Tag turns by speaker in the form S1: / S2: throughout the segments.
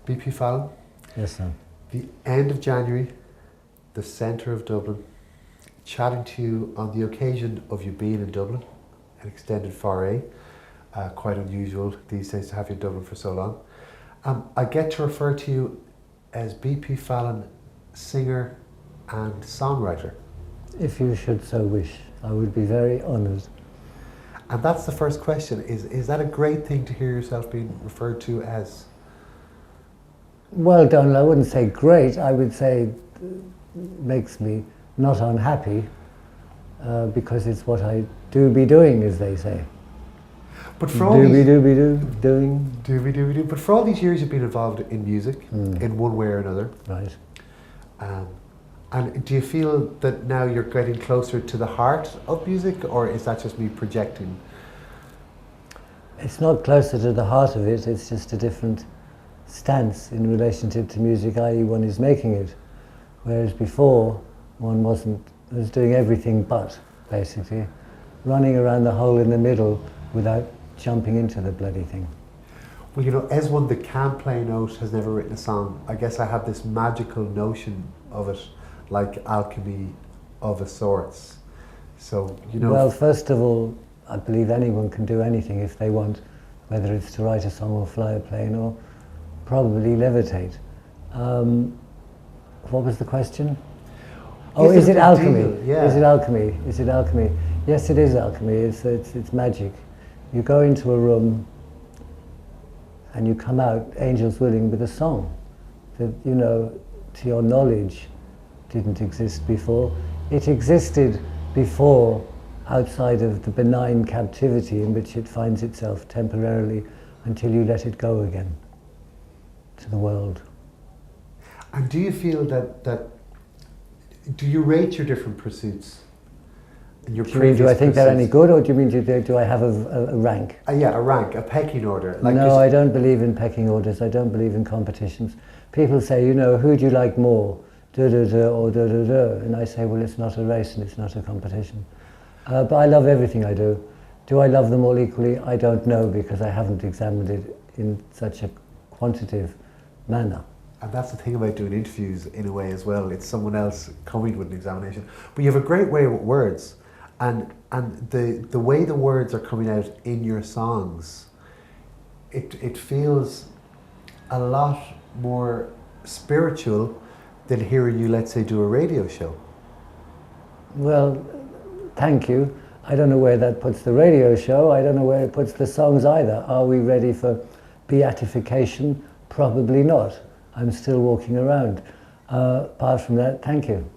S1: BP Fallon,
S2: Yes, sir.
S1: the end of January, the centre of Dublin, chatting to you on the occasion of you being in Dublin, an extended foray, quite unusual these days to have you in Dublin for so long. I get to refer to you as BP Fallon, singer and songwriter.
S2: If you should so wish, I would be very honoured.
S1: And that's the first question. Is that a great thing to hear yourself being referred to as?
S2: Well, Donald, I wouldn't say great. I would say makes me not unhappy because it's what I do be doing, as they say.
S1: But for all these,
S2: doing.
S1: But for all these years you've been involved in music in one way or another.
S2: Right.
S1: And do you feel that now you're getting closer to the heart of music, or is that just me projecting?
S2: It's not closer to the heart of it, it's just a different stance in relationship to music, i.e. one is making it. Whereas before, one was doing everything but, basically, running around the hole in the middle without jumping into the bloody thing.
S1: Well, you know, as one that can play a note, has never written a song, I guess I have this magical notion of it, like alchemy of a sorts. So, you know...
S2: Well, first of all, I believe anyone can do anything if they want, whether it's to write a song or fly a plane or probably levitate. What was the question? Oh, is it alchemy?
S1: Yeah.
S2: Is it alchemy? Is it alchemy? Yes, it is alchemy. It's magic. You go into a room and you come out, angels willing, with a song that, you know, to your knowledge, didn't exist before. It existed before outside of the benign captivity in which it finds itself temporarily until you let it go again to the world.
S1: And do you feel that do you rate your different pursuits? And your
S2: do you mean, do I think they're any good, or do you mean, do I have a rank?
S1: Yeah, a rank, a pecking order.
S2: Like no, I don't believe in pecking orders. I don't believe in competitions. People say, you know, who do you like more? Da-da-da or da-da-da. And I say, well, it's not a race and it's not a competition. But I love everything I do. Do I love them all equally? I don't know, because I haven't examined it in such a quantitative manner.
S1: And that's the thing about doing interviews in a way as well. It's someone else coming with an examination. But you have a great way with words. And the way the words are coming out in your songs, it feels a lot more spiritual than hearing you, let's say, do a radio show.
S2: Well, thank you. I don't know where that puts the radio show. I don't know where it puts the songs either. Are we ready for beatification? Probably not. I'm still walking around. Apart from that, thank you.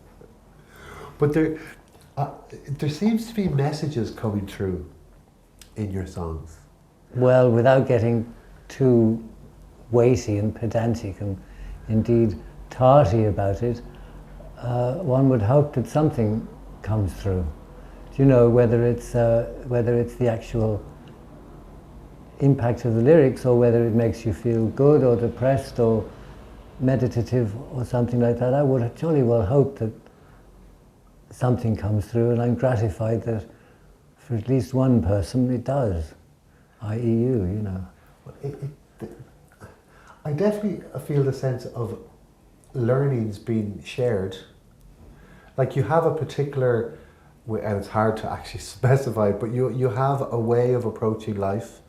S1: But there seems to be messages coming through in your songs.
S2: Well, without getting too weighty and pedantic and indeed tarty about it, one would hope that something comes through. You know, whether it's the actual impact of the lyrics, or whether it makes you feel good or depressed or meditative or something like that, I would jolly well hope that something comes through, and I'm gratified that for at least one person it does, i.e. you know.
S1: I definitely feel the sense of learnings being shared. Like you have a particular, and it's hard to actually specify, but you have a way of approaching life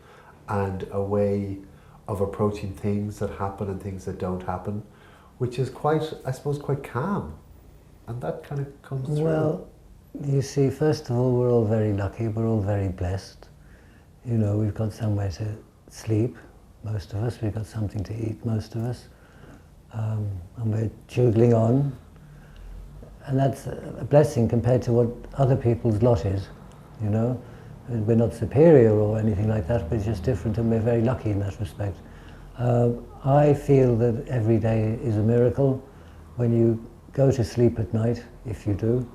S1: and a way of approaching things that happen and things that don't happen, which is quite, I suppose, quite calm. And that kind of comes through.
S2: Well, you see, first of all, we're all very lucky, we're all very blessed. You know, we've got somewhere to sleep, most of us, we've got something to eat, most of us, and we're juggling on. And that's a blessing compared to what other people's lot is, you know. We're not superior or anything like that, but it's just different, and we're very lucky in that respect. I feel that every day is a miracle. When you go to sleep at night, if you do,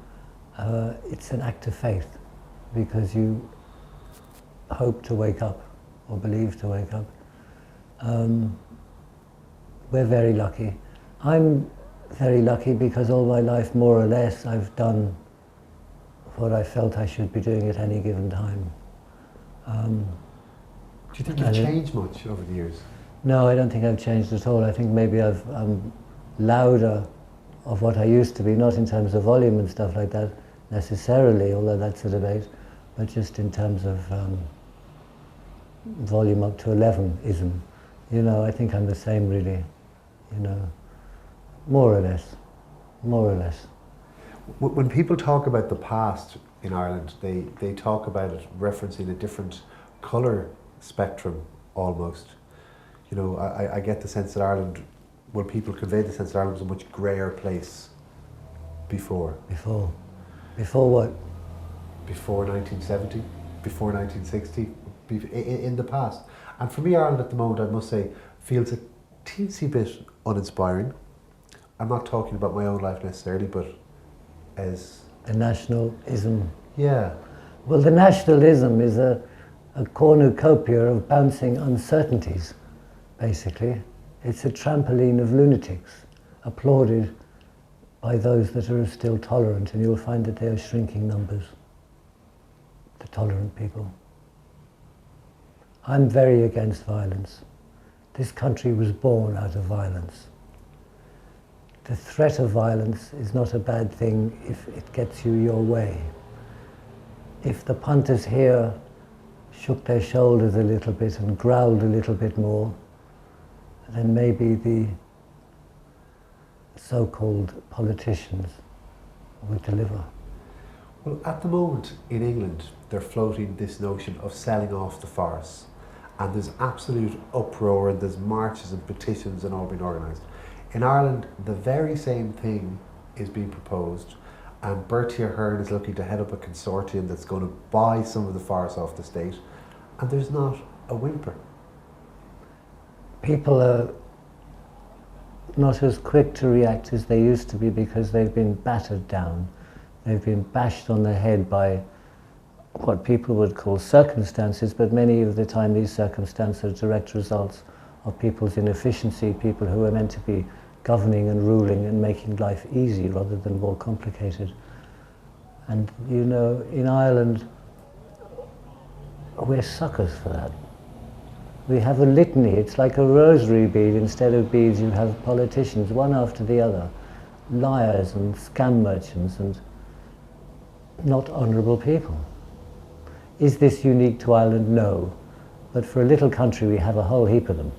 S2: it's an act of faith, because you hope to wake up, or believe to wake up. We're very lucky. I'm very lucky because all my life, more or less, I've done what I felt I should be doing at any given time.
S1: Do you think you've changed much over the years?
S2: No, I don't think I've changed at all. I think maybe I'm louder of what I used to be, not in terms of volume and stuff like that necessarily, although that's a debate, but just in terms of volume up to 11 ism. You know, I think I'm the same really, you know, more or less, more or less.
S1: When people talk about the past in Ireland, they talk about it referencing a different colour spectrum almost. You know, I get the sense that Ireland, when people convey the sense that Ireland was a much greyer place before.
S2: Before what?
S1: Before 1970, before 1960, in the past. And for me, Ireland at the moment, I must say, feels a teensy bit uninspiring. I'm not talking about my own life necessarily, but as...
S2: The nationalism.
S1: Yeah.
S2: Well, the nationalism is a cornucopia of bouncing uncertainties, basically. It's a trampoline of lunatics, applauded by those that are still tolerant, and you'll find that they are shrinking numbers, the tolerant people. I'm very against violence. This country was born out of violence. The threat of violence is not a bad thing if it gets you your way. If the punters here shook their shoulders a little bit and growled a little bit more, then maybe the so-called politicians would deliver.
S1: Well, at the moment in England, they're floating this notion of selling off the forest. And there's absolute uproar, and there's marches and petitions and all being organised. In Ireland, the very same thing is being proposed, and Bertie Ahern is looking to head up a consortium that's going to buy some of the forests off the state, and there's not a whimper.
S2: People are not as quick to react as they used to be because they've been battered down. They've been bashed on the head by what people would call circumstances, but many of the time these circumstances are direct results of people's inefficiency, people who are meant to be governing and ruling and making life easy rather than more complicated. And you know, in Ireland, we're suckers for that. We have a litany, it's like a rosary bead. Instead of beads you have politicians, one after the other, liars and scam merchants and not honourable people. Is this unique to Ireland? No. But for a little country we have a whole heap of them.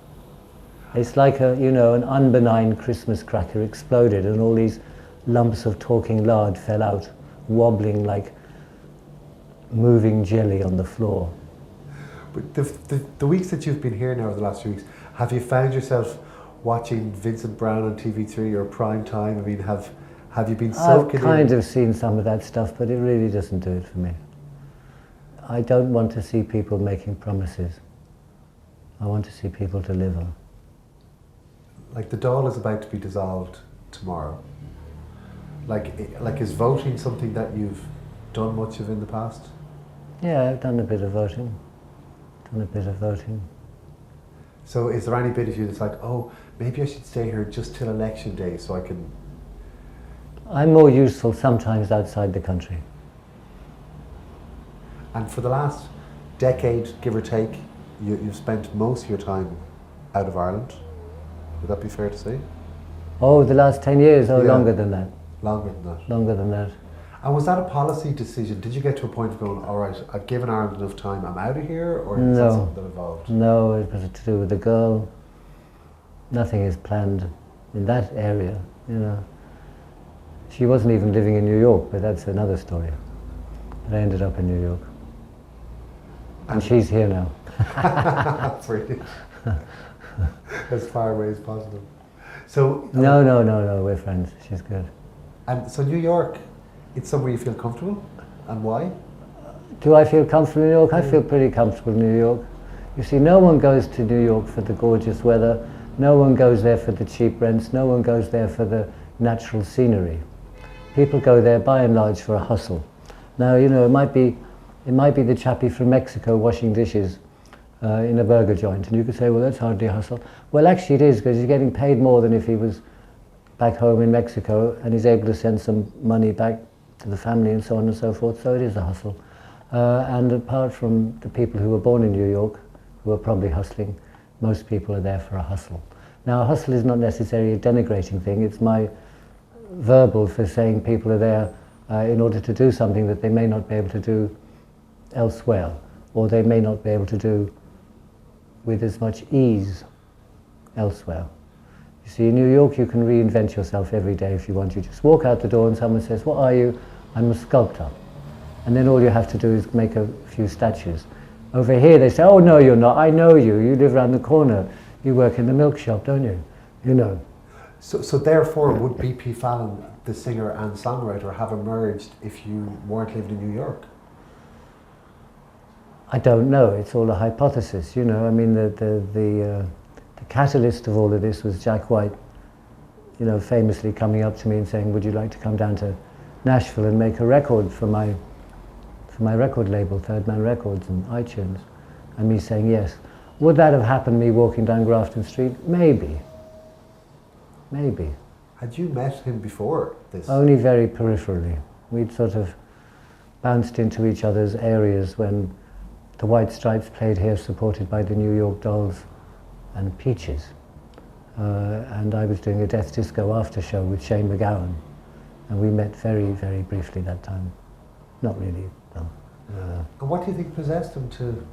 S2: It's like a, you know, an unbenign Christmas cracker exploded and all these lumps of talking lard fell out, wobbling like moving jelly on the floor.
S1: But the weeks that you've been here now, over the last few weeks, have you found yourself watching Vincent Brown on TV3 or Prime Time? I mean, have you been soaking in?
S2: I've kind of seen some of that stuff, but it really doesn't do it for me. I don't want to see people making promises. I want to see people deliver.
S1: Like the Dáil is about to be dissolved tomorrow. Like is voting something that you've done much of in the past?
S2: Yeah, I've done a bit of voting.
S1: So is there any bit of you that's like, oh, maybe I should stay here just till election day so I can...
S2: I'm more useful sometimes outside the country.
S1: And for the last decade, give or take, you've spent most of your time out of Ireland. Would that be fair to say?
S2: Oh, the last 10 years? Oh, yeah. Longer than that.
S1: Longer than that.
S2: Longer than that.
S1: And was that a policy decision? Did you get to a point of going, all right, I've given Ireland enough time, I'm out of here? Or is that something that evolved?
S2: No, it was to do with the girl. Nothing is planned in that area, you know. She wasn't even living in New York, but that's another story. But I ended up in New York. And she's here now.
S1: Brilliant. As far away as possible. So
S2: No, we're friends. She's good.
S1: And so New York, it's somewhere you feel comfortable, and why?
S2: Do I feel comfortable in New York? I feel pretty comfortable in New York. You see, no one goes to New York for the gorgeous weather. No one goes there for the cheap rents. No one goes there for the natural scenery. People go there by and large for a hustle. Now, you know, it might be the chappie from Mexico washing dishes in a burger joint, and you could say, well, that's hardly a hustle. Well, actually it is, because he's getting paid more than if he was back home in Mexico, and he's able to send some money back to the family and so on and so forth, so it is a hustle. And apart from the people who were born in New York, who are probably hustling, Most people are there for a hustle. Now, a hustle is not necessarily a denigrating thing. It's my verbal for saying people are there in order to do something that they may not be able to do elsewhere, or they may not be able to do with as much ease elsewhere. You see, in New York you can reinvent yourself every day if you want. You just walk out the door and someone says, "What are you?" "I'm a sculptor." And then all you have to do is make a few statues. Over here they say, "Oh no, you're not. I know you. You live around the corner. You work in the milk shop, don't you?" You know.
S1: So therefore, would B.P. Fallon, the singer and songwriter, have emerged if you weren't living in New York?
S2: I don't know. It's all a hypothesis, you know. I mean, the catalyst of all of this was Jack White, you know, famously coming up to me and saying, "Would you like to come down to Nashville and make a record for my record label, Third Man Records and iTunes?" And me saying yes. Would that have happened, me walking down Grafton Street? Maybe. Maybe.
S1: Had you met him before this?
S2: Only very peripherally. We'd sort of bounced into each other's areas when the White Stripes played here, supported by the New York Dolls and Peaches. And I was doing a Death Disco after show with Shane MacGowan. And we met very, very briefly that time. Not really, no.
S1: And what do you think possessed him to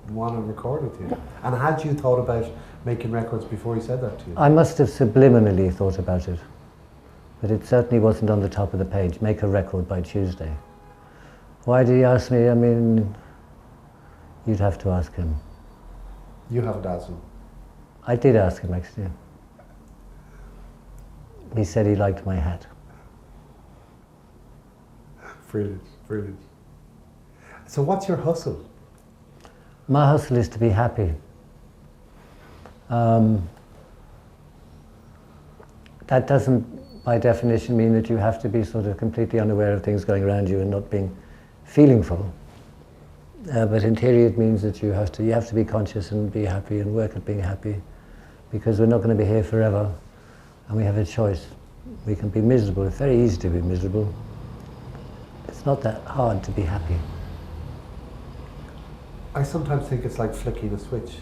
S1: want to record with you? And had you thought about making records before he said that to you?
S2: I must have subliminally thought about it. But it certainly wasn't on the top of the page, make a record by Tuesday. Why did he ask me? I mean, you'd have to ask him.
S1: You haven't asked him?
S2: I did ask him, actually. He said he liked my hat.
S1: Brilliant, brilliant. So what's your hustle?
S2: My hustle is to be happy. That doesn't, by definition, mean that you have to be sort of completely unaware of things going around you and not being feelingful. But in theory it means that you have to be conscious and be happy and work at being happy, because we're not going to be here forever and we have a choice. We can be miserable. It's very easy to be miserable. It's not that hard to be happy.
S1: I sometimes think it's like flicking a switch.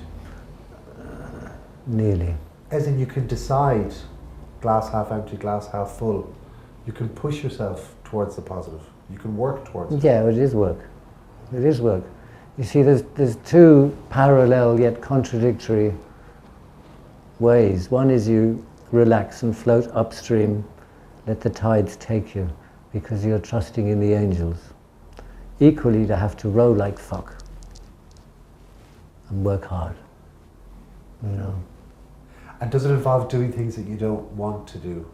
S2: Nearly.
S1: As in, you can decide glass half empty, glass half full. You can push yourself towards the positive. You can work towards it.
S2: Yeah, it is work. It is work. You see, there's two parallel yet contradictory ways. One is you relax and float upstream, let the tides take you, because you're trusting in the angels. Equally, to have to row like fuck and work hard, you know.
S1: And does it involve doing things that you don't want to do?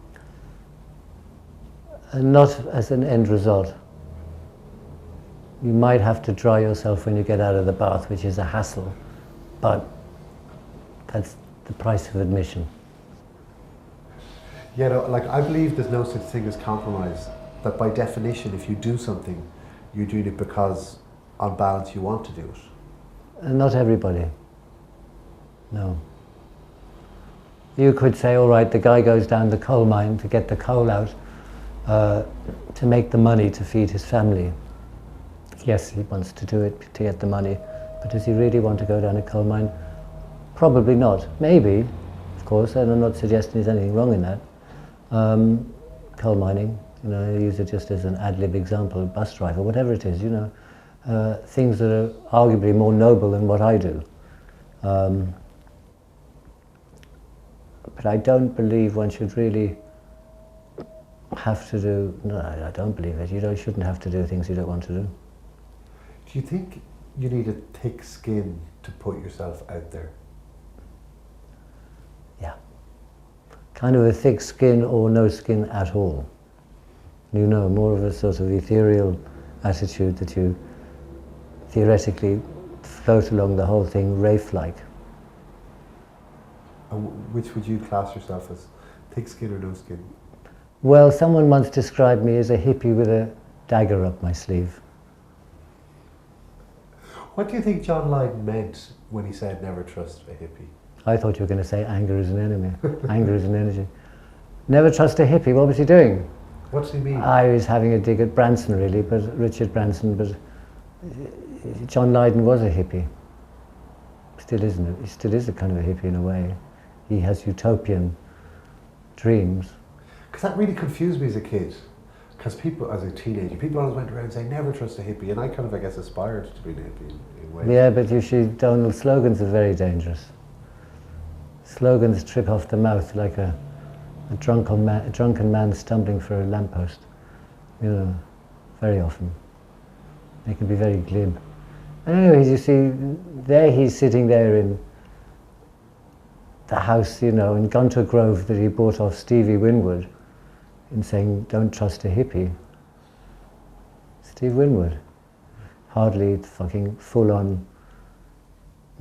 S2: And not as an end result. You might have to dry yourself when you get out of the bath, which is a hassle, but that's the price of admission.
S1: Yeah, no, like I believe there's no such thing as compromise. That by definition, if you do something, you're doing it because, on balance, you want to do it.
S2: And not everybody. No. You could say, all right, the guy goes down the coal mine to get the coal out, to make the money to feed his family. Yes, he wants to do it to get the money, but does he really want to go down a coal mine? Probably not. Maybe, of course, and I'm not suggesting there's anything wrong in that. Coal mining, you know, I use it just as an ad-lib example, bus driver, whatever it is, you know, things that are arguably more noble than what I do. But I don't believe one should really have to do, no, I don't believe it. You shouldn't have to do things you don't want to do.
S1: Do you think you need a thick skin to put yourself out there?
S2: Yeah. Kind of a thick skin or no skin at all. You know, more of a sort of ethereal attitude that you theoretically float along the whole thing wraith-like.
S1: Which would you class yourself as, thick skin or no skin?
S2: Well, someone once described me as a hippie with a dagger up my sleeve.
S1: What do you think John Lydon meant when he said never trust a hippie?
S2: I thought you were going to say anger is an enemy. Anger is an energy. Never trust a hippie. What was he doing?
S1: What does he mean?
S2: I was having a dig at Branson, really, but Richard Branson, but John Lydon was a hippie. still isn't. He still is a kind of a hippie in a way. He has utopian dreams.
S1: Because that really confused me as a kid. Because people, as a teenager, people always went around saying, never trust a hippie. And I kind of, I guess, aspired to be a hippie in ways.
S2: Yeah, but you see, Donald, slogans are very dangerous. Slogans trip off the mouth like a drunken man stumbling for a lamppost. You know, very often. They can be very glib. And anyways, you see, there he's sitting there in the house, you know, in Gunter Grove that he bought off Stevie Winwood, in saying, don't trust a hippie. Steve Winwood. Hardly fucking full-on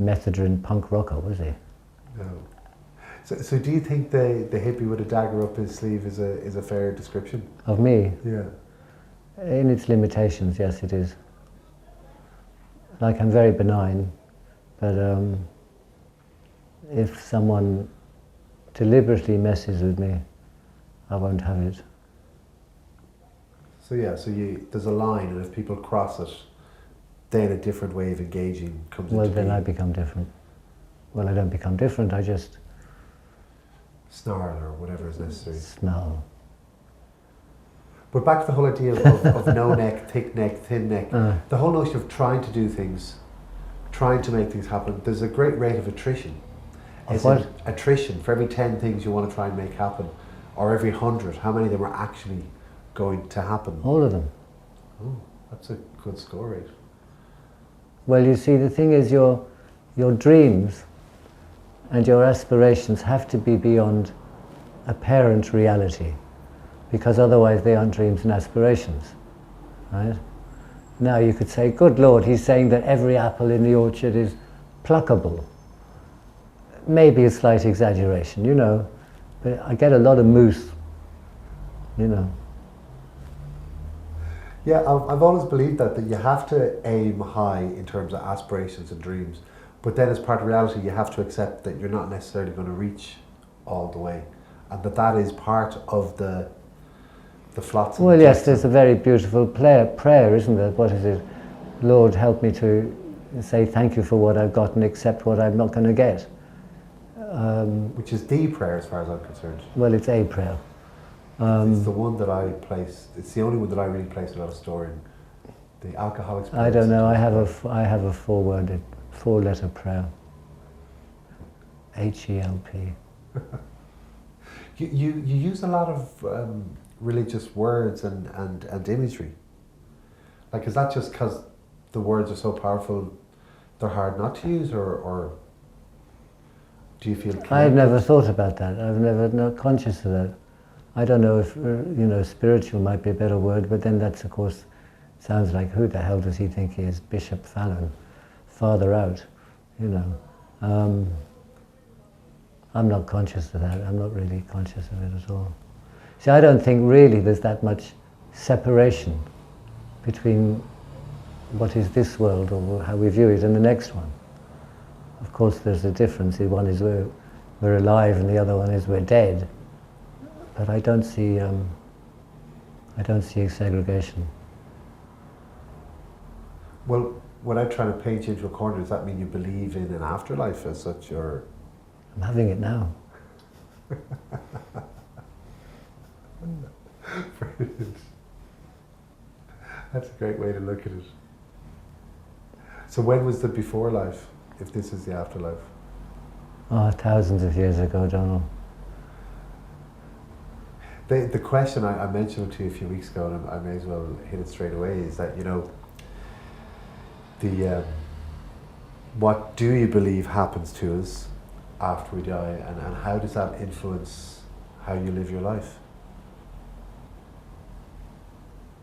S2: methadone punk rocker, was he?
S1: No. So do you think the hippie with a dagger up his sleeve is a fair description?
S2: Of me?
S1: Yeah.
S2: In its limitations, yes, it is. Like, I'm very benign, but if someone deliberately messes with me, I won't have it.
S1: So yeah, there's a line, and if people cross it, then a different way of engaging comes into being.
S2: Well, then I become different. Well, I don't become different, I just...
S1: snarl or whatever is necessary.
S2: Snarl.
S1: But back to the whole idea of no neck, thick neck, thin neck. The whole notion of trying to do things, trying to make things happen. There's a great rate of attrition.
S2: Of what?
S1: Attrition. For every 10 things you want to try and make happen, or every 100, how many of them are actually going to happen?
S2: All of them.
S1: Oh, that's a good score rate.
S2: Well, you see, the thing is your dreams and your aspirations have to be beyond apparent reality, because otherwise they aren't dreams and aspirations, right? Now you could say, good Lord, he's saying that every apple in the orchard is pluckable. Maybe a slight exaggeration, you know, but I get a lot of moose, you know.
S1: Yeah, I've always believed that you have to aim high in terms of aspirations and dreams, but then as part of reality you have to accept that you're not necessarily going to reach all the way, and that is part of the flotsam.
S2: Well, yes, there's a very beautiful prayer, isn't there? What is it? Lord, help me to say thank you for what I've got and accept what I'm not going to get.
S1: Which is the prayer as far as I'm concerned.
S2: Well, it's a prayer.
S1: It's the one that I place, it's the only one that I really place a lot of store in. The Alcoholics Prayer.
S2: I don't know, I have a four-letter prayer. H-E-L-P.
S1: You use a lot of religious words and imagery. Like, is that just because the words are so powerful they're hard not to use, or do you feel connected?
S2: I've never thought about that. I've never not conscious of that. I don't know if spiritual might be a better word, but then that's, of course, sounds like, who the hell does he think he is? Bishop Fallon, farther out, you know. I'm not conscious of that. I'm not really conscious of it at all. See, I don't think really there's that much separation between what is this world, or how we view it, and the next one. Of course, there's a difference. One is we're alive, and the other one is we're dead. But I don't see segregation.
S1: Well, without trying to paint you into a corner, does that mean you believe in an afterlife as such, or?
S2: I'm having it now.
S1: Brilliant. That's a great way to look at it. So when was the before life, if this is the afterlife?
S2: Oh, thousands of years ago, Donald.
S1: The question, I mentioned it to you a few weeks ago, and I may as well hit it straight away, is that, you know, what do you believe happens to us after we die, and how does that influence how you live your life?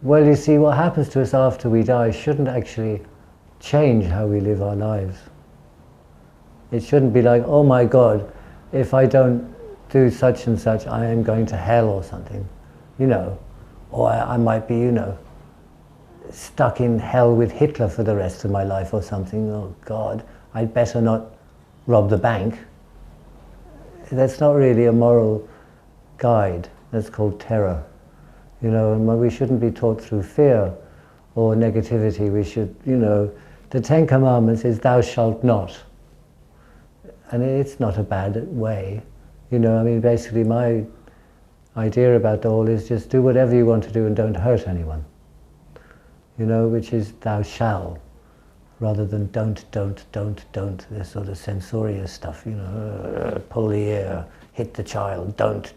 S2: Well, you see, what happens to us after we die shouldn't actually change how we live our lives. It shouldn't be like, oh my God, if I don't do such and such, I am going to hell or something, you know. Or I might be, you know, stuck in hell with Hitler for the rest of my life or something. Oh God, I'd better not rob the bank. That's not really a moral guide. That's called terror. You know, and we shouldn't be taught through fear or negativity. We should, you know, the Ten Commandments is thou shalt not. and it's not a bad way. You know, I mean, basically my idea about the whole is just do whatever you want to do and don't hurt anyone. You know, which is thou shall, rather than don't, this sort of censorious stuff, you know, pull the ear, hit the child, don't.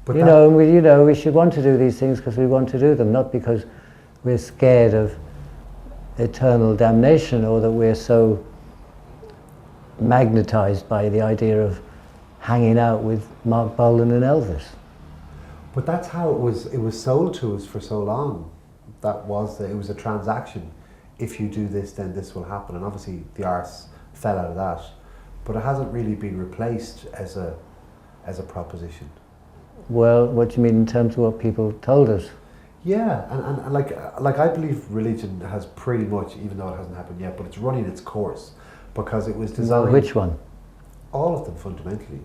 S2: But we should want to do these things because we want to do them, not because we're scared of eternal damnation or that we're so magnetized by the idea of hanging out with Mark Bolan and Elvis.
S1: But that's how it was sold to us for so long. It was a transaction. If you do this, then this will happen. And obviously the arse fell out of that. But it hasn't really been replaced as a proposition.
S2: Well, what do you mean in terms of what people told us?
S1: Yeah, and like I believe religion has pretty much, even though it hasn't happened yet, but it's running its course because it was designed.
S2: Well, which one?
S1: All of them fundamentally.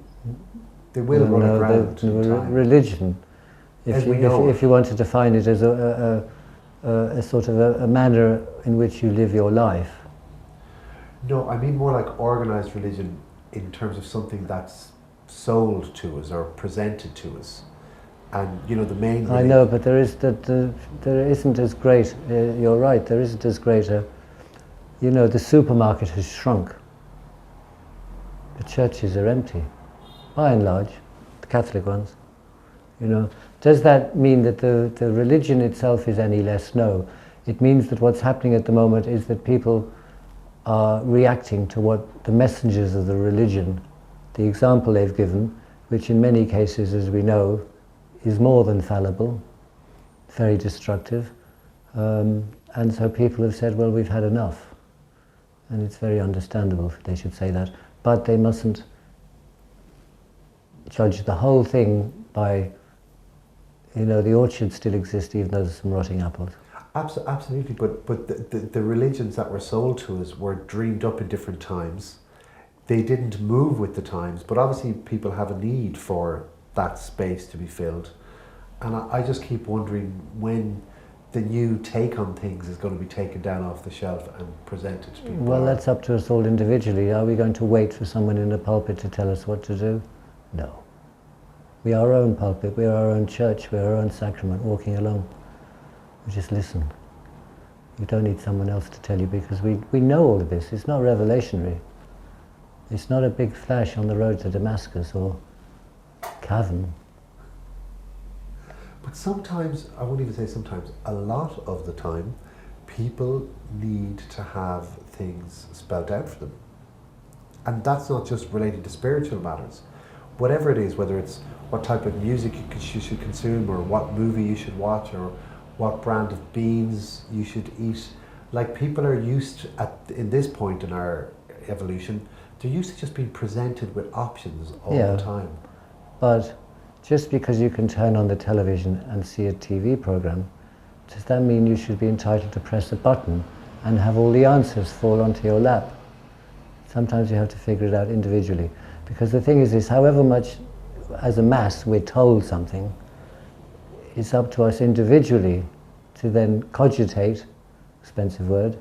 S1: They will run aground in time.
S2: Religion. If you want to define it as a sort of a manner in which you live your life.
S1: No, I mean more like organised religion in terms of something that's sold to us or presented to us. And you know the main.
S2: I know, but there isn't as great. You're right. There isn't as great a. You know, the supermarket has shrunk. The churches are empty, by and large, the Catholic ones. You know, does that mean that the religion itself is any less? No. It means that what's happening at the moment is that people are reacting to what the messengers of the religion, the example they've given, which in many cases, as we know, is more than fallible, very destructive. And so people have said, well, we've had enough. And it's very understandable they should say that. But they mustn't judge the whole thing by, you know, the orchards still exist even though there's some rotting apples.
S1: Absolutely, but the religions that were sold to us were dreamed up in different times. They didn't move with the times, but obviously people have a need for that space to be filled. And I just keep wondering when the new take on things is going to be taken down off the shelf and presented to people.
S2: Well, that's up to us all individually. Are we going to wait for someone in a pulpit to tell us what to do? No. We are our own pulpit, we are our own church, we are our own sacrament, walking along. We just listen. You don't need someone else to tell you because we know all of this. It's not revelationary. It's not a big flash on the road to Damascus or Cavan.
S1: But sometimes, I won't even say sometimes, a lot of the time, people need to have things spelled out for them. And that's not just related to spiritual matters. Whatever it is, whether it's what type of music you should consume, or what movie you should watch, or what brand of beans you should eat. Like people are used in this point in our evolution, they're used to just being presented with options all the time.
S2: But just because you can turn on the television and see a TV program, does that mean you should be entitled to press a button and have all the answers fall onto your lap? Sometimes you have to figure it out individually. Because the thing is however much as a mass we're told something, it's up to us individually to then cogitate, expensive word,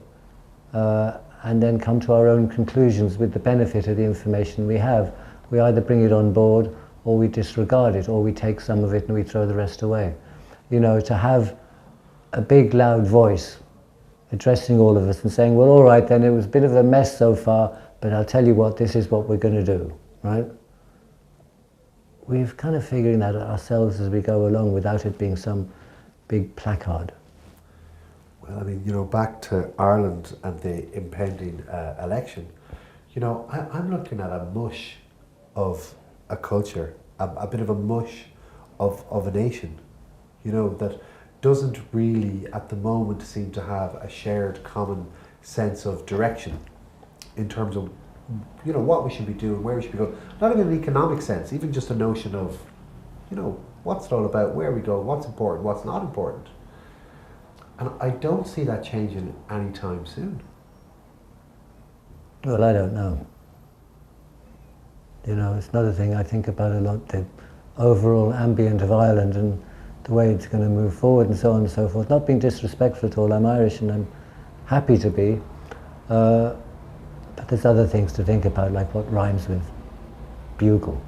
S2: and then come to our own conclusions with the benefit of the information we have. We either bring it on board or we disregard it, or we take some of it and we throw the rest away. You know, to have a big loud voice addressing all of us and saying, well, all right then, it was a bit of a mess so far, but I'll tell you what, this is what we're going to do, right? We've kind of figuring that ourselves as we go along without it being some big placard.
S1: Well, I mean, you know, back to Ireland and the impending election, you know, I'm looking at a mush of a culture, a bit of a mush of a nation, you know, that doesn't really at the moment seem to have a shared common sense of direction in terms of, you know, what we should be doing, where we should be going. Not in an economic sense, even just a notion of, you know, what's it all about, where we go, what's important, what's not important. And I don't see that changing anytime soon.
S2: Well, I don't know. You know, it's another thing I think about a lot, the overall ambient of Ireland and the way it's going to move forward and so on and so forth. Not being disrespectful at all, I'm Irish and I'm happy to be. But There's other things to think about, like what rhymes with bugle.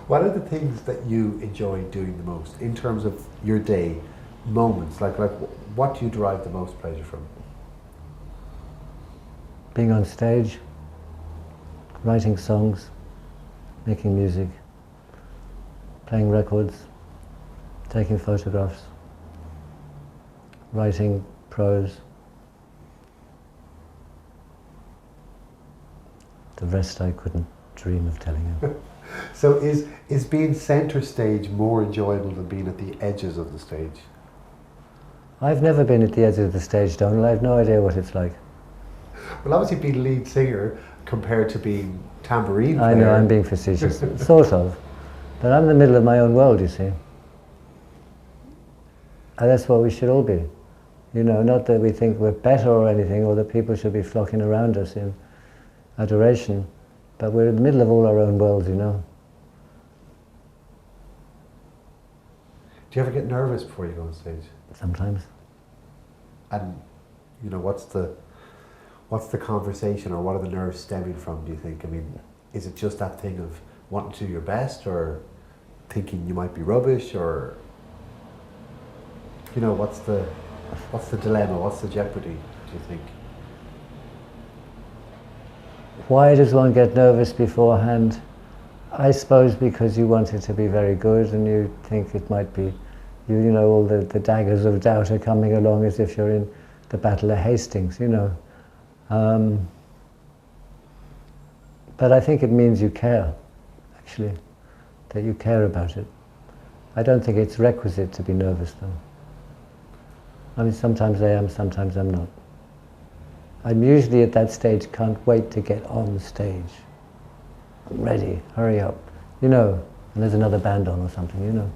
S1: What are the things that you enjoy doing the most in terms of your day, moments? Like what do you derive the most pleasure from?
S2: Being on stage, writing songs, making music, playing records, taking photographs, writing prose. The rest I couldn't dream of telling you.
S1: So is being centre stage more enjoyable than being at the edges of the stage?
S2: I've never been at the edge of the stage, Donald. I have no idea what it's like.
S1: Well, obviously being lead singer compared to being tambourine player.
S2: I know, I'm being facetious, sort of. But I'm in the middle of my own world, you see. And that's what we should all be. You know, not that we think we're better or anything, or that people should be flocking around us in adoration, but we're in the middle of all our own worlds, you know.
S1: Do you ever get nervous before you go on stage?
S2: Sometimes.
S1: And, you know, what's the conversation, or what are the nerves stemming from, do you think? I mean, is it just that thing of wanting to do your best, or thinking you might be rubbish, or, you know, what's the dilemma, what's the jeopardy, do you think?
S2: Why does one get nervous beforehand? I suppose because you want it to be very good, and you think it might be, you know, all the daggers of doubt are coming along as if you're in the Battle of Hastings, you know. But I think it means you care, actually, that you care about it. I don't think it's requisite to be nervous, though. I mean, sometimes I am, sometimes I'm not. I'm usually at that stage, can't wait to get on stage. I'm ready, hurry up, you know, and there's another band on or something, you know.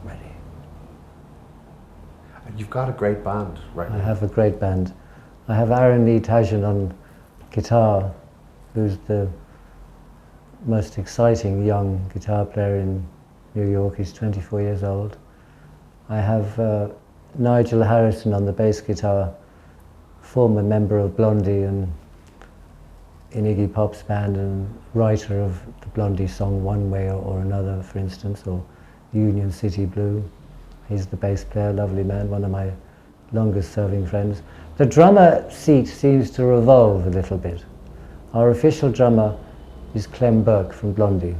S2: Ready.
S1: And you've got a great band right now.
S2: I have a great band. I have Aaron Lee Tajan on guitar, who's the most exciting young guitar player in New York. He's 24 years old. I have Nigel Harrison on the bass guitar, former member of Blondie and in Iggy Pop's band, and writer of the Blondie song One Way or Another, for instance, or Union City Blue. He's the bass player, lovely man, one of my longest serving friends. The drummer seat seems to revolve a little bit. Our official drummer is Clem Burke from Blondie.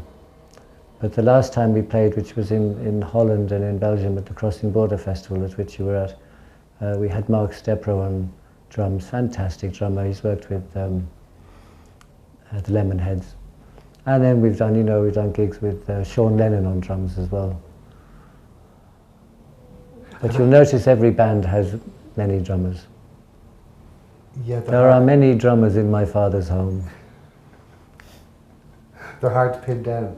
S2: But the last time we played, which was in Holland and in Belgium at the Crossing Border Festival, at which you were at, we had Mark Stepro on drums, fantastic drummer. He's worked with the Lemonheads. And then we've done gigs with Sean Lennon on drums as well. But you'll notice every band has many drummers.
S1: Yeah,
S2: there are many drummers in my father's home.
S1: They're hard to pin down.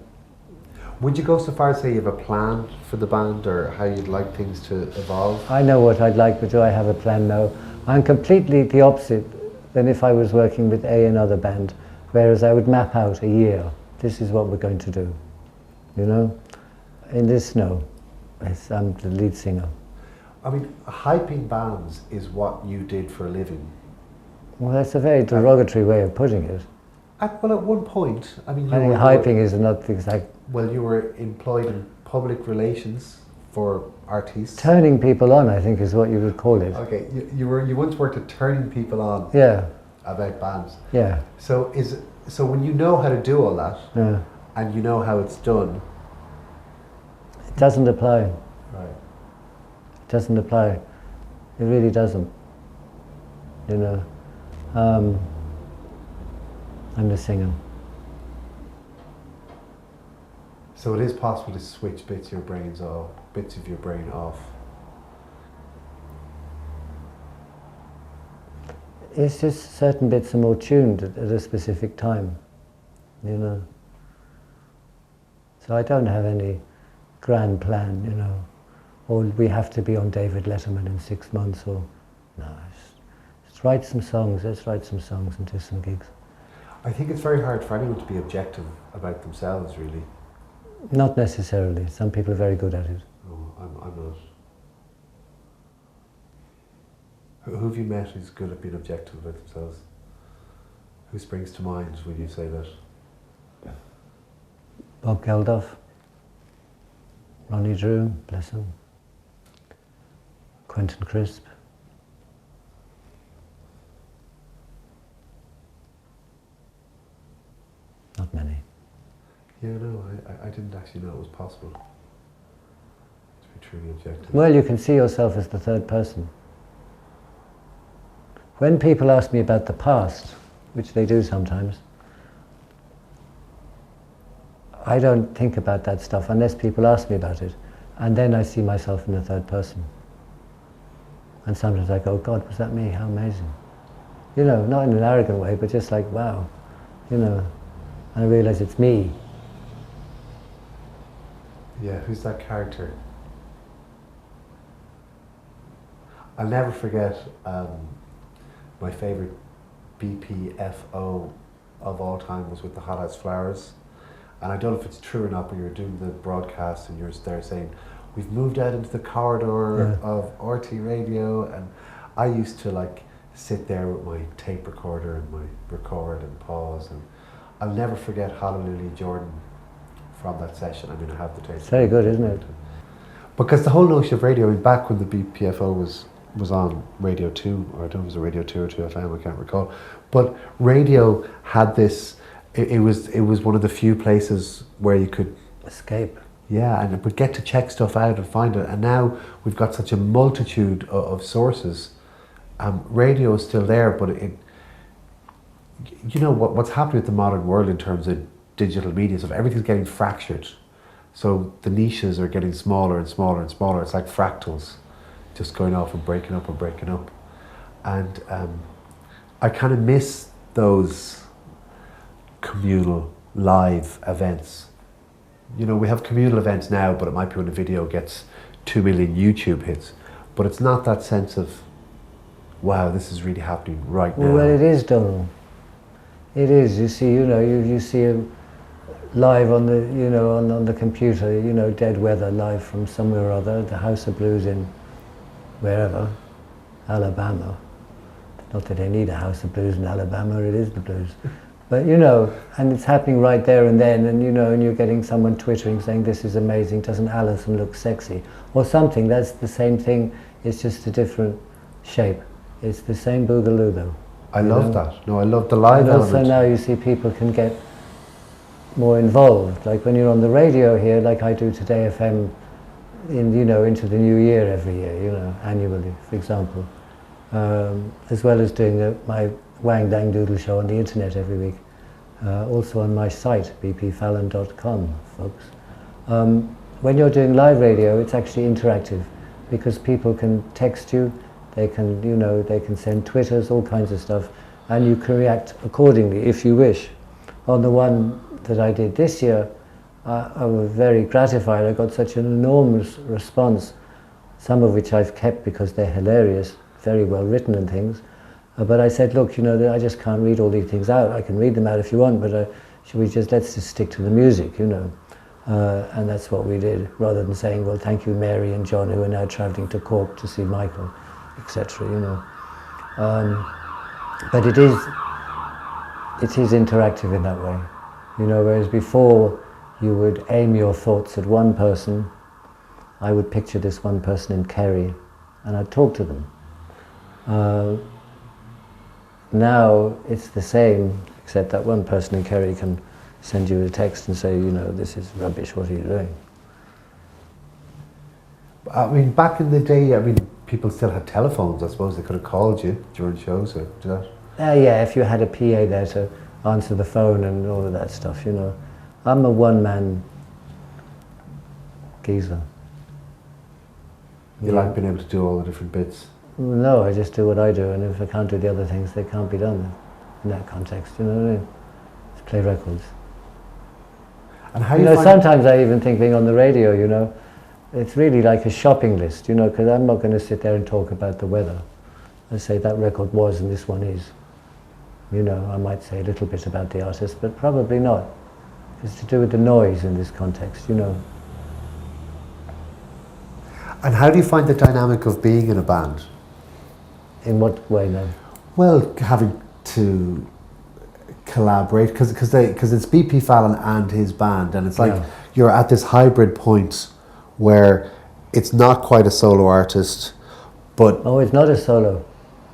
S1: Would you go so far as say you have a plan for the band, or how you'd like things to evolve?
S2: I know what I'd like, but do I have a plan? No. I'm completely the opposite than if I was working with another band, whereas I would map out a year. This is what we're going to do, you know? In this, no. I'm the lead singer.
S1: I mean, hyping bands is what you did for a living.
S2: Well, that's a very derogatory way of putting it.
S1: At one point, I mean,
S2: I think hyping is not the exact...
S1: Well, you were employed in public relations for artists.
S2: Turning people on, I think, is what you would call it.
S1: Okay, you once worked at turning people on.
S2: Yeah.
S1: About bands.
S2: Yeah.
S1: So when you know how to do all that,
S2: yeah,
S1: and you know how it's done,
S2: it doesn't apply.
S1: Right.
S2: It doesn't apply. It really doesn't. You know. I'm the singer.
S1: So it is possible to switch bits of your brain off.
S2: It's just certain bits are more tuned at a specific time, you know. So I don't have any grand plan, you know, or we have to be on David Letterman in 6 months, or no. Let's write some songs. Let's write some songs and do some gigs.
S1: I think it's very hard for anyone to be objective about themselves, really.
S2: Not necessarily. Some people are very good at it.
S1: No, I'm not. Who have you met who's good at being objective about themselves? Who springs to mind when you say that?
S2: Bob Geldof, Ronnie Drew, bless him, Quentin Crisp. Not many.
S1: Yeah, no, I didn't actually know it was possible to be truly objective.
S2: Well, you can see yourself as the third person. When people ask me about the past, which they do sometimes, I don't think about that stuff unless people ask me about it. And then I see myself in the third person. And sometimes I go, God, was that me? How amazing. You know, not in an arrogant way, but just like, wow, you know, and I realise it's me.
S1: Yeah, who's that character? I'll never forget my favourite BPFO of all time was with the Hot House Flowers. And I don't know if it's true or not, but you're doing the broadcast and you're there saying, we've moved out into the corridor of RT radio, and I used to like sit there with my tape recorder and my record and pause, and I'll never forget Hallelujah Jordan from that session. I mean, I have the tape.
S2: It's very good, isn't it?
S1: Because the whole notion of radio, I mean, back when the BPFO was on Radio 2, or I don't know if it was a Radio 2 or 2 FM, I can't recall, but radio had this, it was one of the few places where you could
S2: escape.
S1: Yeah, and but get to check stuff out and find it. And now we've got such a multitude of sources. Radio is still there, but you know what's happening with the modern world in terms of digital media, so everything's getting fractured. So the niches are getting smaller and smaller and smaller. It's like fractals, just going off and breaking up and breaking up. And I kind of miss those communal live events. You know, we have communal events now, but it might be when a video gets 2 million YouTube hits. But it's not that sense of, wow, this is really happening right now.
S2: Well, it is, Donald. It is. You see, you know, you see a live on the, you know, on the computer, you know, dead weather live from somewhere or other, the House of Blues in wherever, Alabama. Not that they need a House of Blues in Alabama, it is the blues. But you know, and it's happening right there and then, and you know, and you're getting someone twittering saying, this is amazing, doesn't Alison look sexy? Or something, that's the same thing, it's just a different shape. It's the same boogaloo though.
S1: I love that. No, I love the live
S2: element. And also now you see people can get more involved. Like when you're on the radio here, like I do Today FM, you know, into the new year every year, you know, annually, for example. As well as doing my Wang Dang Doodle show on the internet every week. Also on my site, bpfallon.com, folks. When you're doing live radio, it's actually interactive because people can text you, they can, you know, they can send Twitters, all kinds of stuff, and you can react accordingly if you wish. On the one that I did this year, I was very gratified. I got such an enormous response, some of which I've kept because they're hilarious, very well written and things. But I said, look, you know, I just can't read all these things out. I can read them out if you want, but let's just stick to the music, you know. And that's what we did, rather than saying, well, thank you, Mary and John, who are now travelling to Cork to see Michael, etc., you know. But it is interactive in that way, you know, whereas before you would aim your thoughts at one person. I would picture this one person in Kerry, and I'd talk to them. Now it's the same, except that one person in Kerry can send you a text and say, you know, this is rubbish, what are you doing?
S1: I mean, back in the day, I mean, people still had telephones. I suppose they could have called you during shows or do that.
S2: Yeah, if you had a PA there to answer the phone and all of that stuff, you know. I'm a one-man geezer.
S1: You like being able to do all the different bits?
S2: No, I just do what I do, and if I can't do the other things, they can't be done in that context, you know what I mean? Just play records.
S1: And how
S2: you know, sometimes I even think being on the radio, you know, it's really like a shopping list, you know, because I'm not going to sit there and talk about the weather. I say that record was and this one is. You know, I might say a little bit about the artist, but probably not. It's to do with the noise in this context, you know.
S1: And how do you find the dynamic of being in a band?
S2: In what way now?
S1: Well, having to collaborate because it's BP Fallon and his band, and it's like you're at this hybrid point where it's not quite a solo artist, but
S2: it's not a solo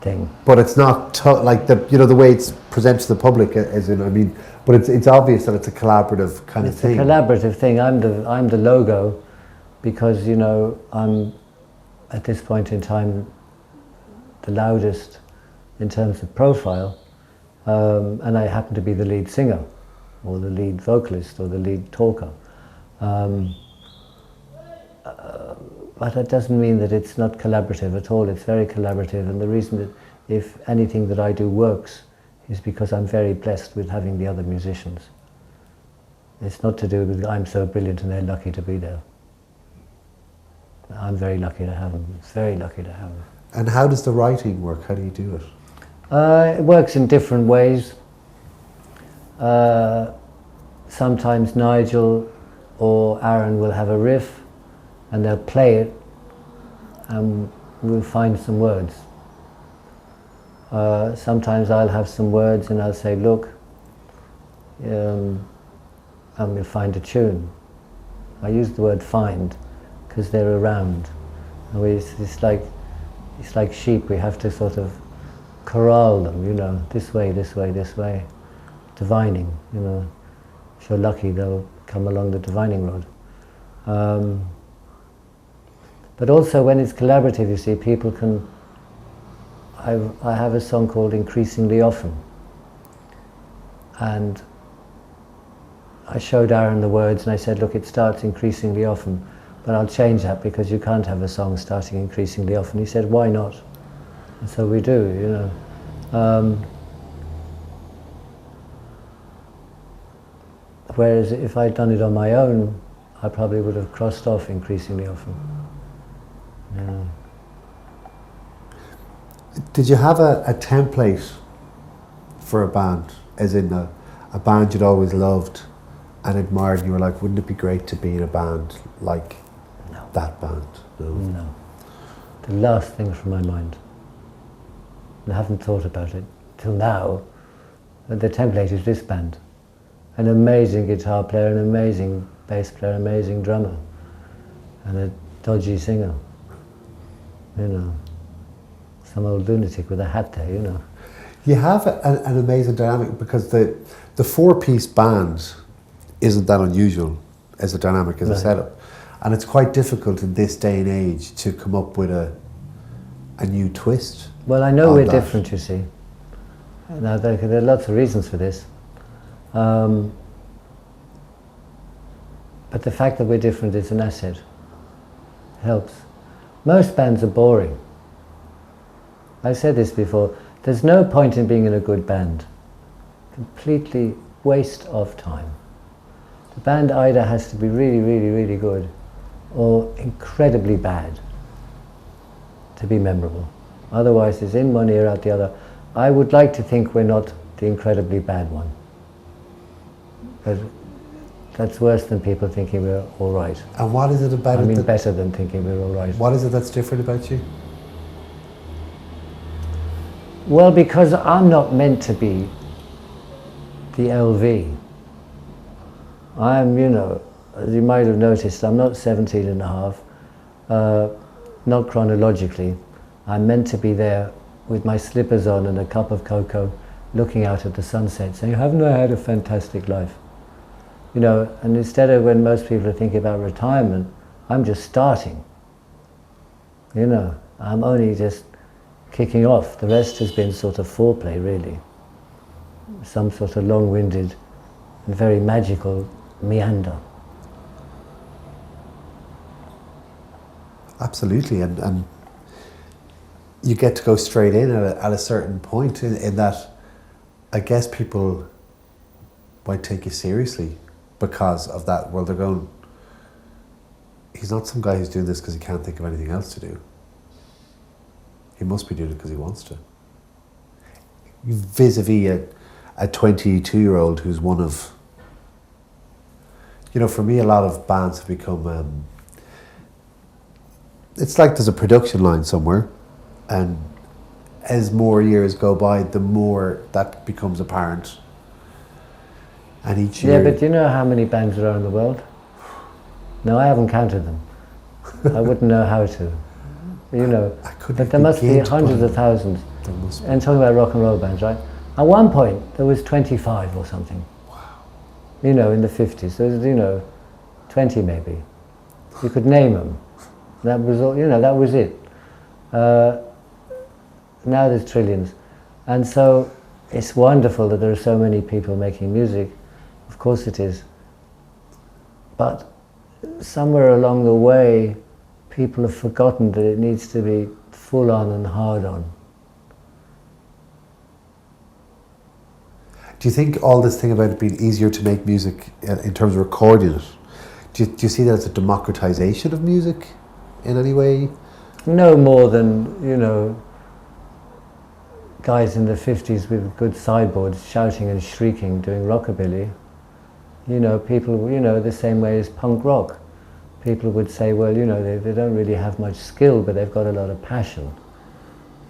S2: thing.
S1: But it's not like the way it's presented to the public, as in, I mean, but it's obvious that it's a collaborative kind of thing.
S2: It's a collaborative thing. I'm the logo, because I'm at this point in time the loudest in terms of profile, and I happen to be the lead singer, or the lead vocalist, or the lead talker. But that doesn't mean that it's not collaborative at all. It's very collaborative, and the reason that if anything that I do works is because I'm very blessed with having the other musicians. It's not to do with I'm so brilliant and they're lucky to be there. I'm very lucky to have them. It's very lucky to have them.
S1: And how does the writing work? How do you do it?
S2: It works in different ways. Sometimes Nigel or Aaron will have a riff and they'll play it and we'll find some words. Sometimes I'll have some words and I'll say, look, and we'll find a tune. I use the word find because they're around. And it's like sheep, we have to sort of corral them, this way, this way, this way. Divining, if you're lucky they'll come along the divining road. But also when it's collaborative, you see, people can... I have a song called Increasingly Often, and I showed Aaron the words and I said, look, it starts increasingly often, but I'll change that because you can't have a song starting increasingly often. He said, why not? And so we do, whereas if I'd done it on my own, I probably would have crossed off increasingly often.
S1: Did you have a template for a band, as in a band you'd always loved and admired, and you were like, wouldn't it be great to be in a band like that band?
S2: No. The last thing from my mind. I haven't thought about it till now. The template is this band. An amazing guitar player, an amazing bass player, an amazing drummer, and a dodgy singer. Some old lunatic with a hat there,
S1: You have an amazing dynamic because the four-piece band isn't that unusual as a dynamic, as a setup. And it's quite difficult in this day and age to come up with a new twist.
S2: Well, I know we're different, you see. Now, there are lots of reasons for this. But the fact that we're different is an asset. It helps. Most bands are boring. I said this before, there's no point in being in a good band. Completely waste of time. The band either has to be really, really, really good or incredibly bad to be memorable. Otherwise it's in one ear, out the other. I would like to think we're not the incredibly bad one. But that's worse than people thinking we're all right.
S1: And what is it about it?
S2: I mean, better than thinking we're all right.
S1: What is it that's different about you?
S2: Well, because I'm not meant to be the LV. I'm, as you might have noticed, I'm not 17 and a half, not chronologically. I'm meant to be there with my slippers on and a cup of cocoa, looking out at the sunset, saying, haven't I had a fantastic life? And instead of when most people are thinking about retirement, I'm just starting. I'm only just kicking off. The rest has been sort of foreplay, really. Some sort of long-winded and very magical meander.
S1: Absolutely, and you get to go straight in at a certain point in that I guess people might take you seriously because of that. Well, they're going, he's not some guy who's doing this because he can't think of anything else to do. He must be doing it because he wants to. Vis-a-vis a 22-year-old who's one of... for me, a lot of bands have become... it's like there's a production line somewhere, and as more years go by, the more that becomes apparent. And each year...
S2: Yeah, but do you know how many bands there are in the world? No, I haven't counted them. I wouldn't know how to. You know, but there must be hundreds of thousands. And talking about rock and roll bands, right? At one point, there was 25 or something.
S1: Wow.
S2: You know, in the 50s, there was, you know, 20 maybe. You could name them. That was all, you know, that was it. Now there's trillions. And so it's wonderful that there are so many people making music. Of course it is. But somewhere along the way, people have forgotten that it needs to be full on and hard on.
S1: Do you think all this thing about it being easier to make music in terms of recording it, do you see that as a democratization of music in any way?
S2: No more than, you know, guys in the 50s with good sideboards shouting and shrieking doing rockabilly. You know, people, you know, the same way as punk rock. People would say, well, you know, they don't really have much skill, but they've got a lot of passion,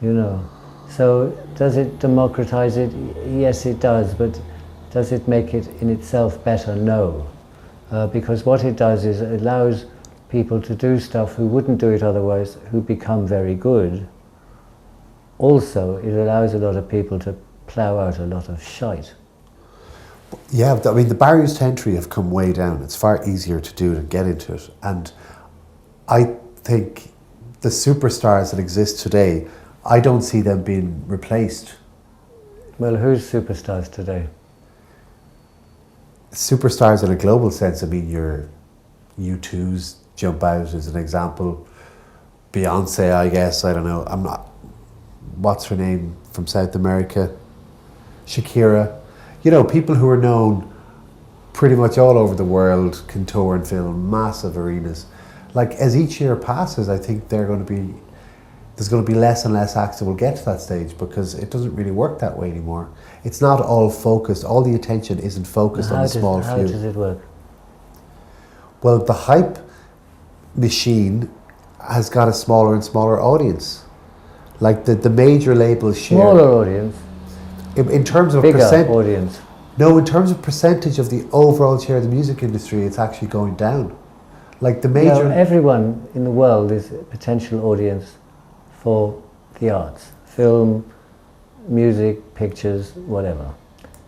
S2: you know. So does it democratize it? Yes, it does, but does it make it in itself better? No. Because what it does is it allows people to do stuff who wouldn't do it otherwise, who become very good. Also, it allows a lot of people to plough out a lot of shite.
S1: Yeah, I mean, the barriers to entry have come way down. It's far easier to do it and get into it. And I think the superstars that exist today, I don't see them being replaced.
S2: Well, who's superstars today?
S1: Superstars in a global sense, I mean, your U2s jump out as an example. Beyonce, I guess, I don't know. I'm not... What's her name from South America? Shakira. You know, people who are known pretty much all over the world can tour and fill massive arenas. Like, as each year passes, I think there's going to be less and less acts that will get to that stage, because it doesn't really work that way anymore. It's not all focused, all the attention isn't focused on the small few.
S2: How does it work?
S1: Well, the hype machine has got a smaller and smaller audience. Like the major labels share...
S2: Smaller audience?
S1: In terms of
S2: bigger audience?
S1: No, in terms of percentage of the overall share of the music industry, it's actually going down. Like the major...
S2: No, everyone in the world is a potential audience for the arts. Film, music, pictures, whatever.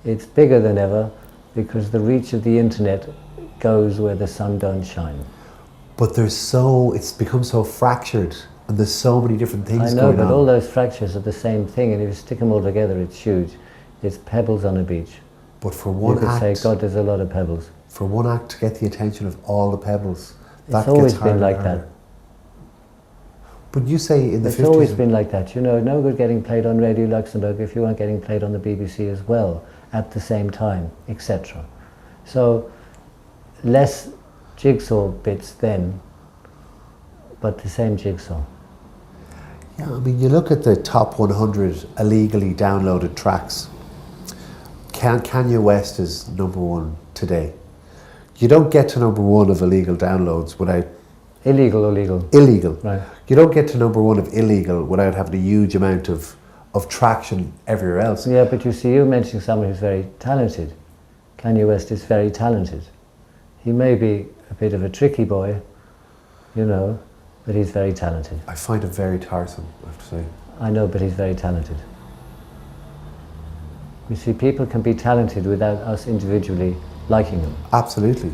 S2: It's bigger than ever because the reach of the internet goes where the sun don't shine.
S1: But it's become so fractured, and there's so many different things going on.
S2: I know, but all those fractures are the same thing, and if you stick them all together, it's huge. It's pebbles on a beach.
S1: But for one act...
S2: You could say, God, there's a lot of pebbles.
S1: For one act to get the attention of all the pebbles,
S2: it's always been like that.
S1: But you say in the 50s...
S2: It's always been like that. You know, no good getting played on Radio Luxembourg if you weren't getting played on the BBC as well, at the same time, etc. So, less jigsaw bits then, but the same jigsaw.
S1: Yeah, I mean, you look at the top 100 illegally downloaded tracks. Kanye West is number one today. You don't get to number one of illegal downloads without...
S2: Illegal or legal?
S1: Illegal.
S2: Right.
S1: You don't get to number one of illegal without having a huge amount of traction everywhere else.
S2: Yeah, but you see, you're mentioning someone who's very talented. Kanye West is very talented. He may be a bit of a tricky boy, you know, but he's very talented.
S1: I find it very tiresome, I have to say.
S2: I know, but he's very talented. You see, people can be talented without us individually liking them.
S1: Absolutely.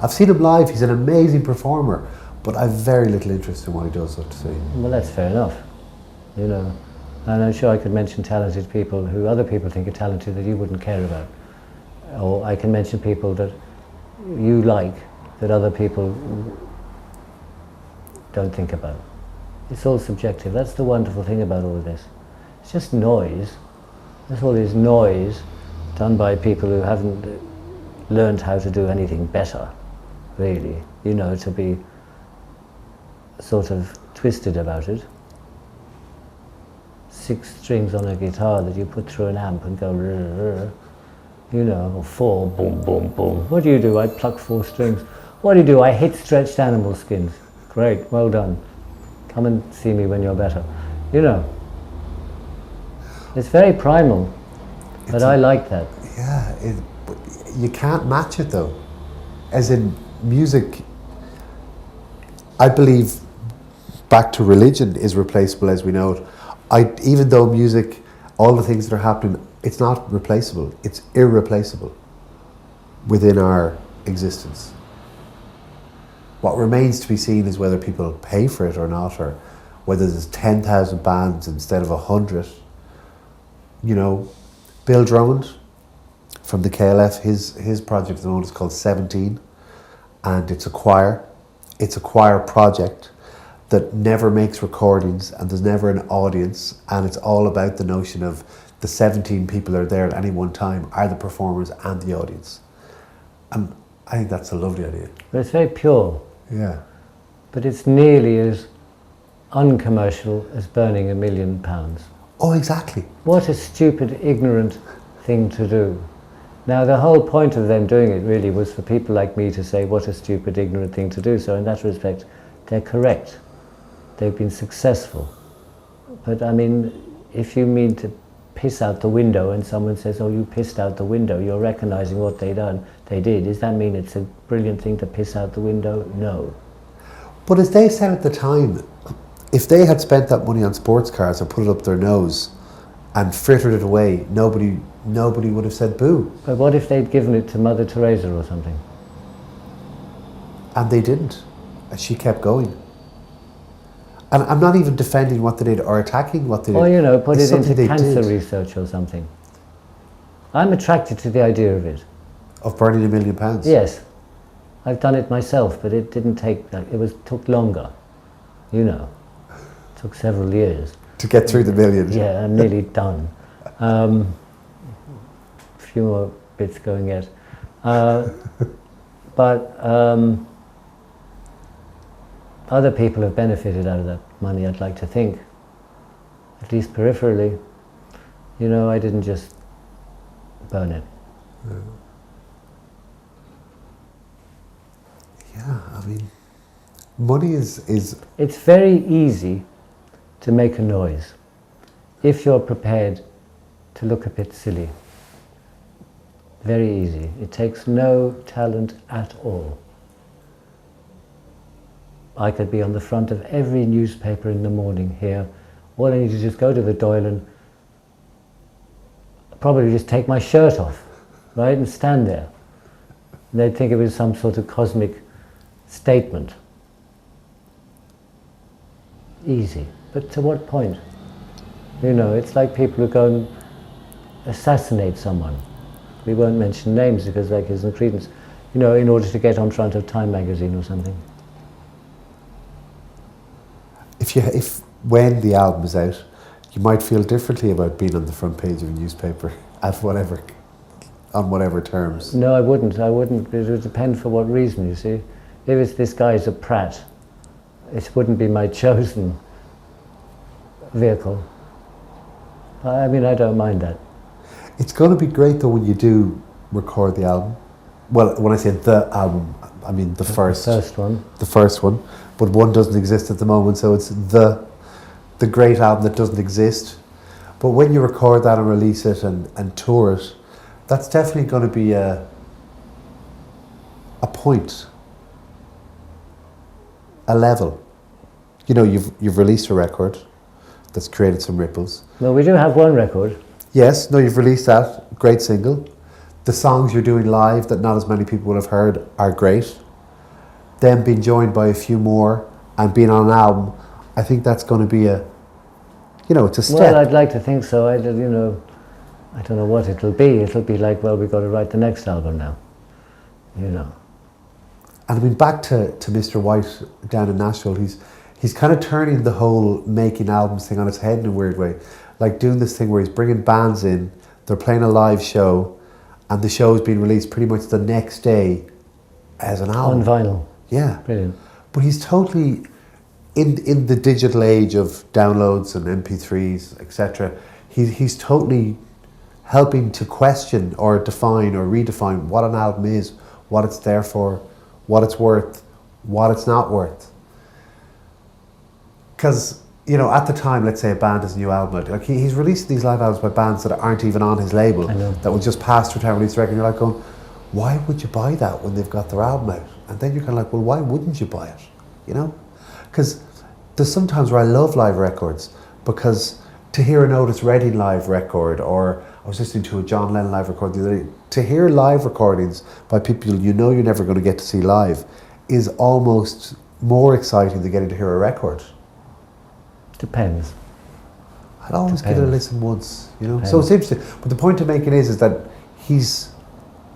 S1: I've seen him live, he's an amazing performer, but I've very little interest in what he does, I have to say.
S2: Well, that's fair enough, you know. And I'm sure I could mention talented people who other people think are talented that you wouldn't care about. Or I can mention people that you like that other people don't think about. It's all subjective. That's the wonderful thing about all of this. It's just noise. That's all this noise done by people who haven't learned how to do anything better, really. You know, to be sort of twisted about it. 6 strings on a guitar that you put through an amp and go, you know, or 4, boom, boom, boom. What do? I pluck 4 strings. What do? I hit stretched animal skins. Great, well done. Come and see me when you're better. You know, It's very primal, but I like that.
S1: Yeah, you can't match it though. As in music, I believe back to religion is replaceable as we know it. Even though music, all the things that are happening, it's not replaceable. It's irreplaceable within our existence. What remains to be seen is whether people pay for it or not, or whether there's 10,000 bands instead of 100. You know, Bill Drummond from the KLF, his project at the moment is called 17, and it's a choir. It's a choir project that never makes recordings, and there's never an audience, and it's all about the notion of the 17 people that are there at any one time are the performers and the audience. And I think that's a lovely idea.
S2: But it's very pure.
S1: Yeah.
S2: But it's nearly as uncommercial as burning £1 million.
S1: Oh, exactly.
S2: What a stupid, ignorant thing to do. Now, the whole point of them doing it really was for people like me to say, what a stupid, ignorant thing to do. So in that respect, they're correct. They've been successful. But I mean, if you mean to piss out the window and someone says, oh, you pissed out the window, you're recognizing what they did. Does that mean it's a brilliant thing to piss out the window? No.
S1: But as they said at the time, if they had spent that money on sports cars or put it up their nose and frittered it away, nobody would have said boo.
S2: But what if they'd given it to Mother Teresa or something?
S1: And they didn't. And she kept going. And I'm not even defending what they did or attacking what they did.
S2: Or, you know, put
S1: It's
S2: it into
S1: something they
S2: cancer
S1: did.
S2: research or something. I'm attracted to the idea of it.
S1: Of burning £1 million?
S2: Yes. I've done it myself, but it didn't take that. Took longer, you know. It took several years.
S1: To get through the million?
S2: Yeah, I'm nearly done. A few more bits going yet. But other people have benefited out of that money, I'd like to think. At least peripherally. You know, I didn't just burn it.
S1: Yeah, I mean, money is...
S2: It's very easy to make a noise if you're prepared to look a bit silly. Very easy. It takes no talent at all. I could be on the front of every newspaper in the morning here. All I need to do is go to the Doyle, probably just take my shirt off, right, and stand there. And they'd think it was some sort of cosmic statement. Easy. But to what point? You know, it's like people who go and assassinate someone. We won't mention names because that gives them credence. You know, in order to get on front of Time magazine or something.
S1: If when the album is out, you might feel differently about being on the front page of a newspaper on whatever terms.
S2: No, I wouldn't. It would depend for what reason, you see. If it's this guy's a prat, it wouldn't be my chosen vehicle. I mean, I don't mind that.
S1: It's going to be great though when you do record the album. Well, when I say the album, I mean the first one. The first one, but one doesn't exist at the moment, so it's the great album that doesn't exist. But when you record that and release it and tour it, that's definitely going to be a point, a level. You know, you've released a record that's created some ripples.
S2: Well, we do have one record.
S1: Yes, no, you've released that, great single. The songs you're doing live that not as many people will have heard are great. Then being joined by a few more and being on an album, I think that's going to be it's a step.
S2: Well, I'd like to think so. I don't know what it'll be. It'll be like, well, we've got to write the next album now, you know.
S1: And I mean, back to Mr. White down in Nashville, he's kind of turning the whole making albums thing on its head in a weird way. Like doing this thing where he's bringing bands in, they're playing a live show, and the show is being released pretty much the next day as an album.
S2: On vinyl.
S1: Yeah.
S2: Brilliant.
S1: But he's totally, in the digital age of downloads and MP3s, etc., he's totally helping to question or define or redefine what an album is, what it's there for, what it's worth, what it's not worth. Because you know, at the time, let's say a band has a new album out, like he's released these live albums by bands that aren't even on his label,
S2: I know.
S1: that will just pass through town, release a record, and you're like going, why would you buy that when they've got their album out? And then you're kind of like, well, why wouldn't you buy it? You know? Because there's sometimes where I love live records, because to hear an Otis Redding live record, or I was listening to a John Lennon live record the other day, to hear live recordings by people you know you're never going to get to see live is almost more exciting than getting to hear a record.
S2: Depends.
S1: I'd always give it a listen once, you know.
S2: Depends.
S1: So it's interesting. But the point I'm making is that he's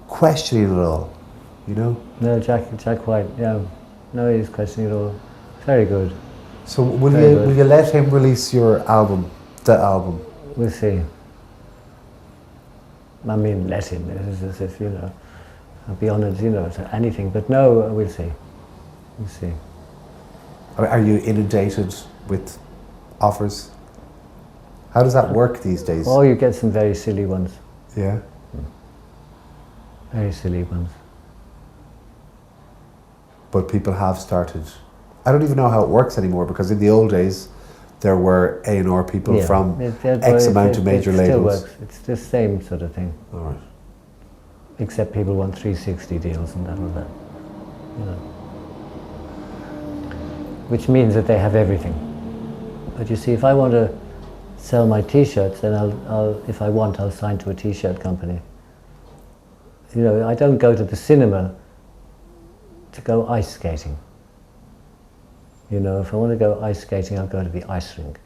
S1: questioning it all, you know.
S2: No, Jack White, yeah. No, he's questioning it all. Very good.
S1: So will you let him release your album, the album?
S2: We'll see. I mean, let him. It's as if, you know, I'll be honoured, you know, to anything. But no, we'll see. We'll see.
S1: Are you inundated with offers? How does that work these days?
S2: Oh, you get some very silly ones.
S1: Yeah.
S2: Very silly ones.
S1: But people have started. I don't even know how it works anymore, because in the old days there were A&R people from X amount of major labels.
S2: It still works. It's the same sort of thing.
S1: All right.
S2: Except people want 360 deals and that, you know. Which means that they have everything. But you see, if I want to sell my T-shirts, then if I want, I'll sign to a T-shirt company. You know, I don't go to the cinema to go ice skating. You know, if I want to go ice skating, I'll go to the ice rink.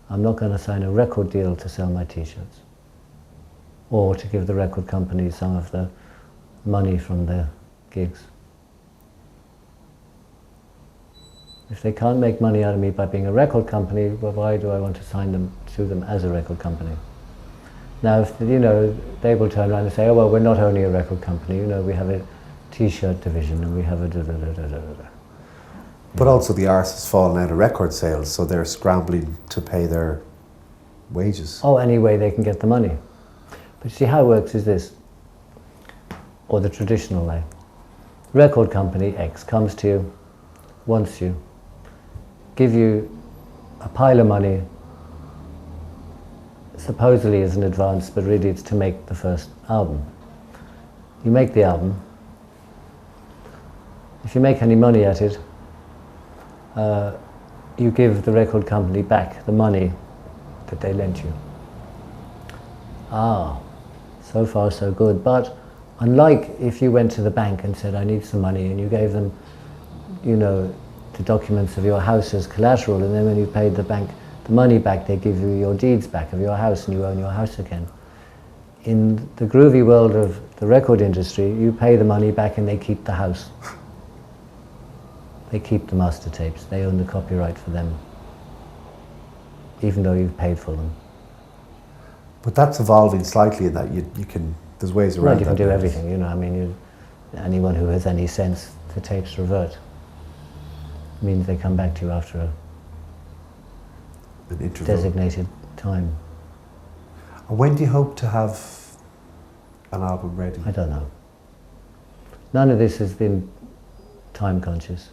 S2: I'm not going to sign a record deal to sell my T-shirts, or to give the record company some of the money from their gigs. If they can't make money out of me by being a record company, well, why do I want to sign them to them as a record company? Now, if, you know, they will turn around and say, oh, well, we're not only a record company, you know, we have a T-shirt division and we have a da-da-da-da-da-da.
S1: But also the arse has fallen out of record sales, so they're scrambling to pay their wages.
S2: Oh, any way they can get the money. But see, how it works is this, or the traditional way. Record company X comes to you, wants you, give you a pile of money, supposedly as an advance, but really it's to make the first album. You make the album. If you make any money at it, you give the record company back the money that they lent you. Ah, so far so good. But unlike if you went to the bank and said, I need some money, and you gave them, you know, the documents of your house as collateral, and then when you paid the bank the money back, they give you your deeds back of your house and you own your house again. In the groovy world of the record industry, you pay the money back and they keep the house. They keep the master tapes. They own the copyright for them, even though you've paid for them.
S1: But that's evolving slightly in that you can, there's ways around that.
S2: You can do everything, you know, I mean, anyone who has any sense, the tapes revert. It means they come back to you after
S1: an interval.
S2: Designated time.
S1: And when do you hope to have an album ready?
S2: I don't know. None of this has been time conscious.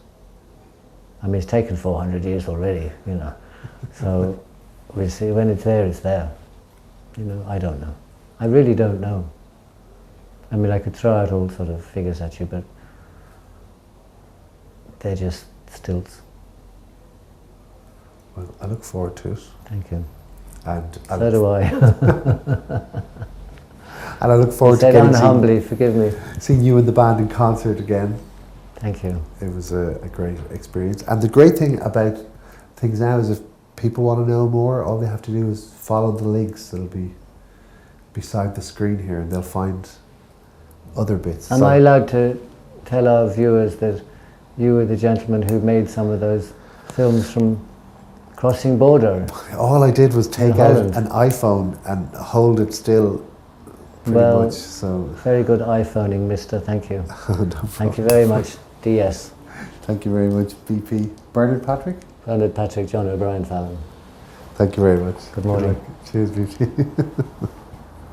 S2: I mean, it's taken 400 years already, you know. So we'll see. When it's there, it's there. You know, I don't know. I really don't know. I mean, I could throw out all sort of figures at you, but they're just stilts.
S1: Well, I look forward to it.
S2: Thank you.
S1: And
S2: so do I.
S1: And I look forward to
S2: getting humbly, forgive me.
S1: Seeing you and the band in concert again.
S2: Thank you.
S1: It was a great experience. And the great thing about things now is if people want to know more, all they have to do is follow the links that'll be beside the screen here, and they'll find other bits.
S2: Am I allowed to tell our viewers that you were the gentleman who made some of those films from crossing border?
S1: All I did was take out an iPhone and hold it still pretty much. So
S2: very good iPhoning, mister. Thank you.
S1: No
S2: Thank you very much, DS.
S1: Thank you very much, BP. Bernard Patrick?
S2: Bernard Patrick, John O'Brien, Fallon.
S1: Thank you very much.
S2: Good morning.
S1: Cheers, BP.